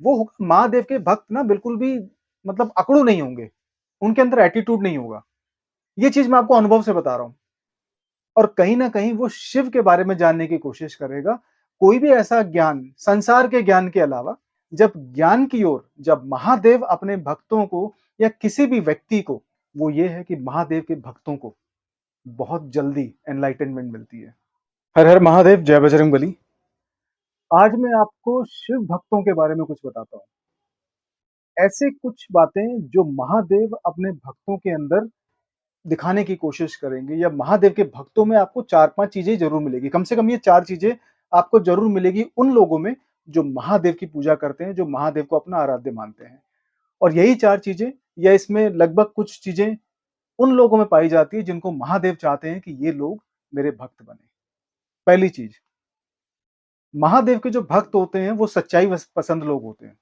वो होगा महादेव के भक्त ना बिल्कुल भी मतलब अकड़ू नहीं होंगे, उनके अंदर एटीट्यूड नहीं होगा। ये चीज़ मैं आपको अनुभव से बता रहा हूँ और कहीं न कहीं वो शिव के बारे में जानने की कोशिश करेगा। कोई भी ऐसा ज्ञान, संसार के ज्ञान के अलावा जब ज्ञान की ओर जब महादेव अपने भक्तों को या किसी भी व्यक्ति को, वो ये है कि महादेव के भक्तों को बहुत जल्दी एनलाइटनमेंट मिलती है। हर हर महादेव, जय बजरंगबली। आज मैं आपको शिव भक्तों के बारे में कुछ बताता हूँ। ऐसे कुछ बातें जो महादेव अपने भक्तों के अंदर दिखाने की कोशिश करेंगे या महादेव के भक्तों में आपको 4-5 चीज़ें ज़रूर मिलेगी। कम से कम ये 4 चीज़ें आपको ज़रूर मिलेगी उन लोगों में जो महादेव की पूजा करते हैं, जो महादेव को अपना आराध्य मानते हैं। और यही 4 चीज़ें या इसमें लगभग कुछ चीज़ें उन लोगों में पाई जाती है जिनको महादेव चाहते हैं कि ये लोग मेरे भक्त बने। पहली चीज़, महादेव के जो भक्त होते हैं वो सच्चाई पसंद लोग होते हैं।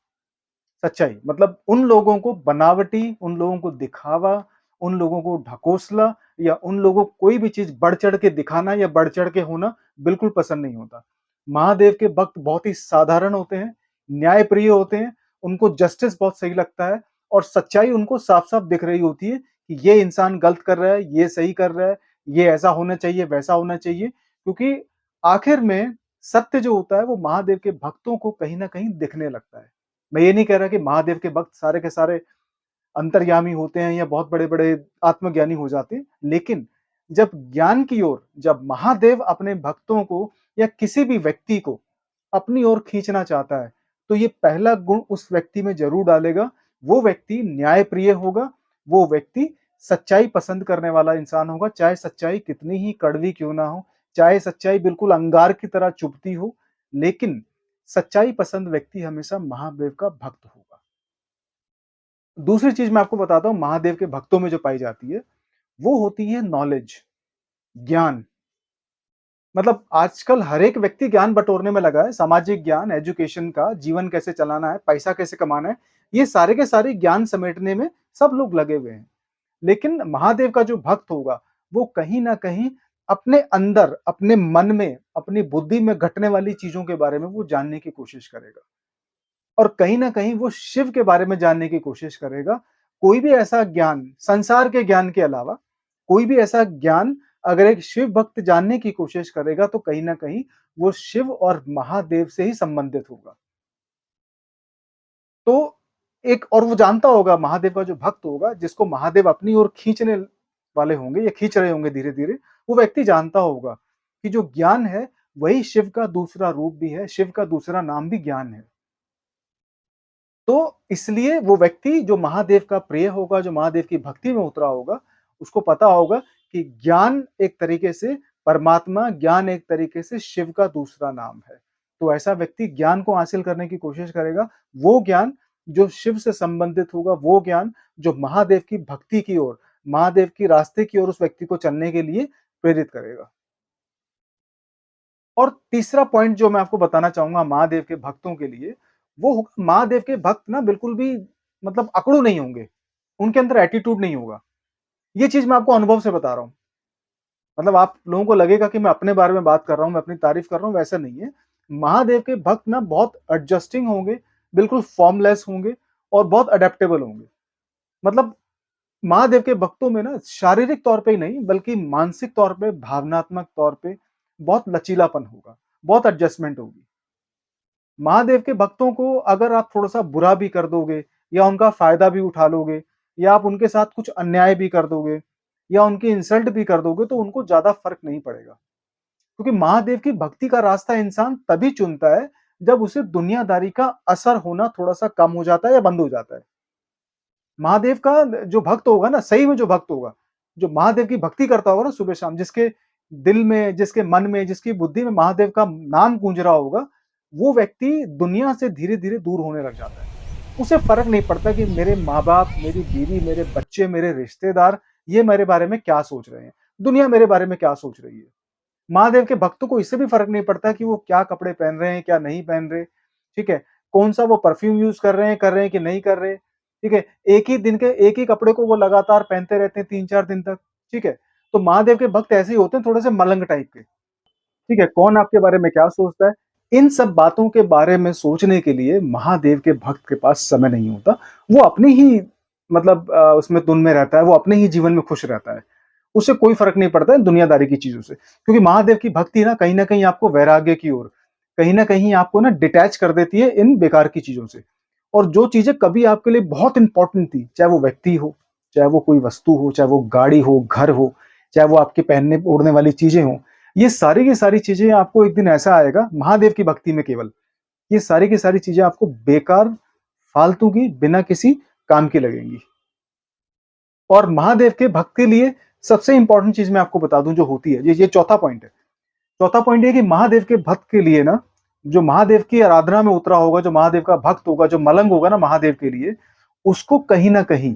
सच्चाई मतलब उन लोगों को बनावटी, उन लोगों को दिखावा, उन लोगों को ढकोसला या उन लोगों को कोई भी चीज़ बढ़-चढ़ के दिखाना या बढ़-चढ़ के होना बिल्कुल पसंद नहीं होता। महादेव के भक्त बहुत ही साधारण होते हैं, न्यायप्रिय होते हैं, उनको जस्टिस बहुत सही लगता है और सच्चाई उनको साफ-साफ दिख रही होती है कि ये इंसान गलत कर रहा है, ये सही कर रहा है, ये ऐसा होना चाहिए, वैसा होना चाहिए। क्योंकि आखिर में सत्य जो होता है वो महादेव के भक्तों को कहीं न कहीं दिखने लगता है। मैं ये नहीं कह रहा कि महादेव के भक्त सारे के सारे अंतर्यामी होते हैं या बहुत बड़े-बड़े आत्मज्ञानी हो जाते हैं। लेकिन जब ज्ञान की ओर जब महादेव अपने भक्तों को या किसी भी व्यक्ति को अपनी ओर खींचना चाहता है, तो ये पहला गुण उस व्यक्ति में ज़रूर डालेगा। वो व्यक्ति न्यायप्रिय होगा, वो व्यक्ति सच्चाई पसंद करने वाला इंसान होगा, चाहे सच्चाई कितनी ही कड़वी क्यों ना हो, चाहे सच्चाई बिल्कुल अंगार की तरह चुभती हो, लेकिन सच्चाई पसंद व्यक्ति हमेशा महादेव का भक्त होगा। दूसरी चीज़ मैं आपको बताता हूँ महादेव के भक्तों में जो पाई जाती है, वो होती है नॉलेज, ज्ञान। मतलब आजकल हर एक व्यक्ति ज्ञान बटोरने में लगा है, सामाजिक ज्ञान, एजुकेशन का, जीवन कैसे चलाना है, पैसा कैसे कमाना है, ये सारे के सारे ज्ञान समेटने में सब लोग लगे हुए हैं। लेकिन महादेव का जो भक्त होगा, वो कहीं न कहीं अपने अंदर, अपने मन में, अपनी बुद्धि में घटने वाली चीज़ों के बारे में वो जानने की कोशिश करेगा। और कहीं न कहीं वो शिव के बारे में जानने की कोशिश करेगा। कोई भी ऐसा ज्ञान, संसार के ज्ञान के अलावा, कोई भी ऐसा ज्ञान अगर एक शिव भक्त जानने की कोशिश करेगा, तो कहीं न कहीं वो शिव और महादेव से ही संबंधित होगा। तो एक और वो जानता होगा महादेव का जो भक्त होगा, जिसको महादेव अपनी ओर खींचने वाले होंगे या खींच रहे होंगे धीरे-धीरे, वो व्यक्ति जानता होगा कि जो ज्ञान है, वही शिव का दूसरा रूप भी है, शिव का दूसरा नाम भी ज्ञान है। तो इसलिए वो व्यक्ति जो महादेव का प्रिय होगा, जो महादेव की भक्ति में उतरा होगा, उसको पता होगा कि ज्ञान एक तरीके से परमात्मा, ज्ञान एक तरीके से शिव का दूसरा नाम है। तो ऐसा व्यक्ति ज्ञान को हासिल करने की कोशिश करेगा, वो ज्ञान जो शिव से संबंधित होगा, वो ज्ञान जो महादेव की भक्ति की ओर, महादेव की रास्ते की ओर उस व्यक्ति को चलने के लिए प्रेरित करेगा। और तीसरा पॉइंट जो मैं आपको बताना चाहूँगा महादेव के भक्तों के लिए, वो होगा महादेव के भक्त ना बिल्कुल भी मतलब अकड़ू नहीं होंगे, उनके अंदर एटीट्यूड नहीं होगा। ये चीज़ मैं आपको अनुभव से बता रहा हूँ। मतलब आप लोगों को लगेगा कि मैं अपने बारे में बात कर रहा हूँ, मैं अपनी तारीफ़ कर रहा हूँ, वैसा नहीं है। महादेव के भक्त ना बहुत एडजस्टिंग होंगे, बिल्कुल फॉर्मलेस होंगे और बहुत एडैप्टेबल होंगे। मतलब महादेव के भक्तों में ना शारीरिक तौर पे ही नहीं, बल्कि मानसिक तौर पे, भावनात्मक तौर पे बहुत लचीलापन होगा, बहुत एडजस्टमेंट होगी। महादेव के भक्तों को अगर आप थोड़ा-सा बुरा भी कर दोगे या उनका फ़ायदा भी उठा लोगे या आप उनके साथ कुछ अन्याय भी कर दोगे या उनकी इंसल्ट भी कर दोगे, तो उनको ज़्यादा फ़र्क नहीं पड़ेगा। क्योंकि महादेव की भक्ति का रास्ता इंसान तभी चुनता है, जब उसे दुनियादारी का असर होना थोड़ा-सा कम हो जाता है या बंद हो जाता है। महादेव का जो भक्त होगा ना, सही में जो भक्त होगा, जो महादेव की भक्ति करता होगा ना सुबह-शाम, जिसके दिल में, जिसके मन में, जिसकी बुद्धि में महादेव का नाम गूंज रहा होगा, वो व्यक्ति दुनिया से धीरे-धीरे दूर होने लग जाता है। उसे फ़र्क नहीं पड़ता कि मेरे माँ-बाप, मेरी बीवी, मेरे बच्चे, मेरे रिश्तेदार, ये मेरे बारे में क्या सोच रहे हैं, दुनिया मेरे बारे में क्या सोच रही है। महादेव के भक्तों को इससे भी फ़र्क नहीं पड़ता कि वो क्या कपड़े पहन रहे हैं, क्या नहीं पहन रहे, ठीक है? कौन-सा वो परफ्यूम यूज़ कर रहे हैं कि नहीं कर रहे, ठीक है? एक ही दिन के एक ही कपड़े को वो लगातार पहनते रहते हैं 3-4 दिन तक, ठीक है? तो महादेव के भक्त ऐसे ही होते हैं थोड़े-से मलंग टाइप के, ठीक है? कौन आपके बारे में क्या सोचता है, इन सब बातों के बारे में सोचने के लिए महादेव के भक्त के पास समय नहीं होता। वो अपनी ही मतलब उसमें धुन में रहता है, वो अपने ही जीवन में खुश रहता है। उसे कोई फ़र्क नहीं पड़ता है दुनियादारी की चीज़ों से। क्योंकि महादेव की भक्ति ना कहीं न कहीं आपको वैराग्य की ओर, कहीं न कहीं आपको ना डिटैच कर देती है इन बेकार की चीज़ों से। और जो चीज़ें कभी आपके लिए बहुत इम्पोर्टेंट थी, चाहे वो व्यक्ति हो, चाहे वो कोई वस्तु हो, चाहे वो गाड़ी हो, घर हो, चाहे वो आपके पहनने-ओढ़ने वाली चीज़ें हों, ये सारी की सारी चीज़ें आपको एक दिन ऐसा आएगा महादेव की भक्ति में केवल, ये सारी की सारी चीज़ें आपको बेकार, फालतू की, बिना किसी काम की लगेंगी। और महादेव के भक्त के लिए सबसे इम्पोर्टेंट चीज़ मैं आपको बता दूँ जो होती है, ये चौथा पॉइंट है। चौथा पॉइंट ये है कि महादेव के भक्त के लिए ना, जो महादेव की आराधना में उतरा होगा, जो महादेव का भक्त होगा, जो मलंग होगा ना महादेव के लिए, उसको कहीं न कहीं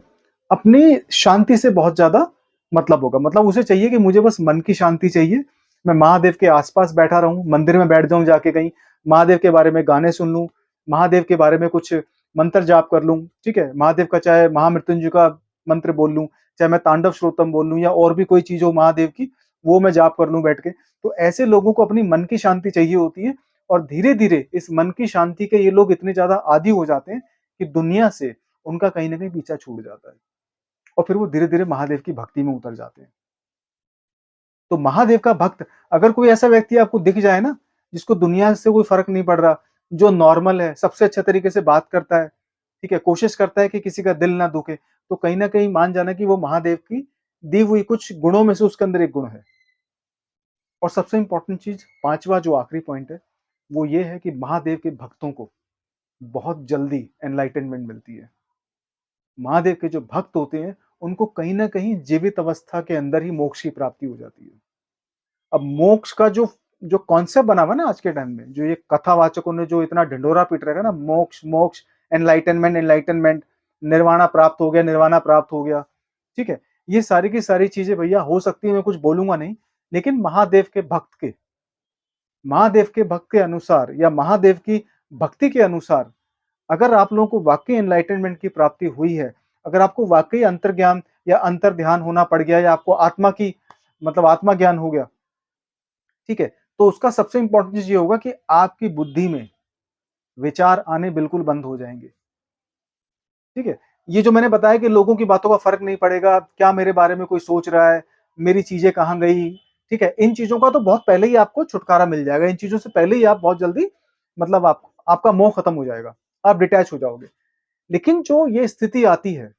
अपनी शांति से बहुत ज़्यादा मतलब होगा। मतलब उसे चाहिए कि मुझे बस मन की शांति चाहिए, मैं महादेव के आस-पास बैठा रहूँ, मंदिर में बैठ जाऊँ जाके कहीं, महादेव के बारे में गाने सुन लूँ, महादेव के बारे में कुछ मंत्र जाप कर लूँ, ठीक है? महादेव का चाहे महामृत्युंजय का मंत्र बोल लूँ, चाहे मैं तांडव श्रोतम बोल लूँ या और भी कोई चीज़ हो महादेव की, वो मैं जाप कर लूँ बैठ के। तो ऐसे लोगों को अपनी मन की शांति चाहिए होती है और धीरे-धीरे इस मन की शांति के ये लोग इतने ज़्यादा आदी हो जाते हैं कि दुनिया से उनका कहीं न कहीं पीछा छूट जाता है और फिर वो धीरे-धीरे महादेव की भक्ति में उतर जाते हैं। तो महादेव का भक्त अगर कोई ऐसा व्यक्ति आपको दिख जाए ना, जिसको दुनिया से कोई फ़र्क नहीं पड़ रहा, जो नॉर्मल है, सबसे अच्छे तरीके से बात करता है, ठीक है? कोशिश करता है कि किसी का दिल ना दुखे, तो कहीं न कहीं मान जाना कि वो महादेव की दी हुई कुछ गुणों में से उसके अंदर एक गुण है। और सबसे इम्पोर्टेंट चीज़ 5वां जो आखिरी पॉइंट है, वो ये है कि महादेव के भक्तों को बहुत जल्दी एनलाइटनमेंट मिलती है। महादेव के जो भक्त होते हैं, उनको कहीं न कहीं जीवित अवस्था के अंदर ही मोक्ष की प्राप्ति हो जाती है। अब मोक्ष का जो जो कॉन्सेप्ट बना हुआ है ना आज के टाइम में, जो ये कथावाचकों ने जो इतना ढिंढोरा पीट रखा है ना, मोक्ष, मोक्ष, एनलाइटनमेंट, एनलाइटनमेंट, निर्वाणा प्राप्त हो गया, निर्वाणा प्राप्त हो गया, ठीक है? ये सारी की सारी चीज़ें भैया हो सकती है, मैं कुछ बोलूँगा नहीं, लेकिन महादेव के भक्त के अनुसार या महादेव की भक्ति के अनुसार अगर आप लोगों को वाक़ई एनलाइटनमेंट की प्राप्ति हुई है, अगर आपको वाक़ई अंतर्ज्ञान या अंतर्ध्यान होना पड़ गया या आपको आत्मा की मतलब आत्मा ज्ञान हो गया, ठीक है? तो उसका सबसे इम्पोर्टेंट चीज़ ये होगा कि आपकी बुद्धि में विचार आने बिल्कुल बंद हो जाएँगे, ठीक है? ये जो मैंने बताया कि लोगों की बातों का फ़र्क नहीं पड़ेगा, क्या मेरे बारे में कोई सोच रहा है, मेरी चीज़ें कहाँ गई, ठीक है? इन चीज़ों का तो बहुत पहले ही आपको छुटकारा मिल जाएगा, इन चीज़ों से पहले ही आप बहुत जल्दी मतलब आप आपका मोह खत्म हो जाएगा, आप डिटैच हो जाओगे। लेकिन जो ये स्थिति आती है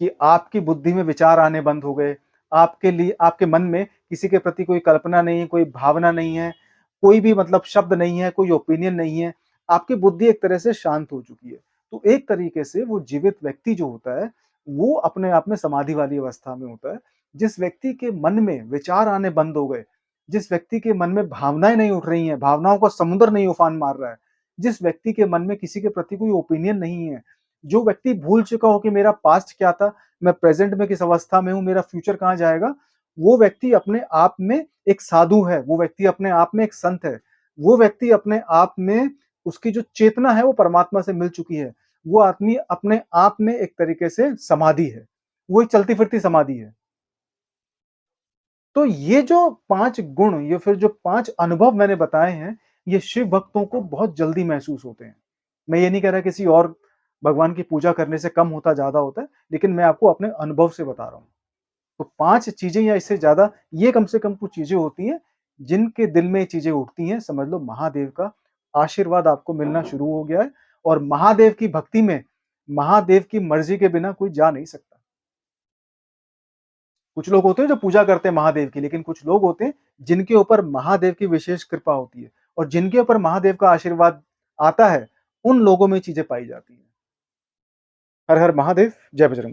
कि आपकी बुद्धि में विचार आने बंद हो गए, आपके लिए आपके मन में किसी के प्रति कोई कल्पना नहीं है, कोई भावना नहीं है, कोई भी मतलब शब्द नहीं है, कोई ओपिनियन नहीं है, आपकी बुद्धि एक तरह से शांत हो चुकी है। तो एक तरीके से वो जीवित व्यक्ति जो होता है, वो अपने आप में समाधि वाली अवस्था में होता है। जिस व्यक्ति के मन में विचार आने बंद हो गए, जिस व्यक्ति के मन में भावनाएँ नहीं उठ रही हैं, भावनाओं का समुद्र नहीं उफान मार रहा है, जिस व्यक्ति के मन में किसी के प्रति कोई ओपिनियन नहीं है, जो व्यक्ति भूल चुका हो कि मेरा पास्ट क्या था, मैं प्रेज़ेंट में किस अवस्था में हूँ, मेरा फ्यूचर कहाँ जाएगा, वो व्यक्ति अपने आप में एक साधु है, वो व्यक्ति अपने आप में एक संत है। वो व्यक्ति अपने आप में उसकी जो चेतना है वो परमात्मा से मिल चुकी है। वो आदमी अपने आप में एक तरीके से समाधि है। वो एक चलती-फिरती समाधि है। तो ये जो 5 गुण या फिर जो 5 अनुभव मैंने बताए हैं, ये शिव भक्तों को बहुत जल्दी महसूस होते हैं। मैं ये नहीं कह रहा किसी और भगवान की पूजा करने से कम होता, ज़्यादा होता है, लेकिन मैं आपको अपने अनुभव से बता रहा हूँ। तो 5 चीज़ें या इससे ज़्यादा ये कम से कम कुछ चीज़ें होती हैं, जिनके दिल में ये चीज़ें उठती हैं, समझ लो महादेव का आशीर्वाद आपको मिलना शुरू हो गया है और महादेव की भक्ति में, महादेव की मर्ज़ी के बिना कोई जा नहीं सकता। कुछ लोग होते हैं जो पूजा करते हैं महादेव की, लेकिन कुछ लोग होते हैं जिनके ऊपर महादेव की विशेष कृपा होती है और जिनके ऊपर महादेव का आशीर्वाद आता है, उन लोगों में चीज़ें पाई जाती हैं। हर हर महादेव, जय बजरंग बली।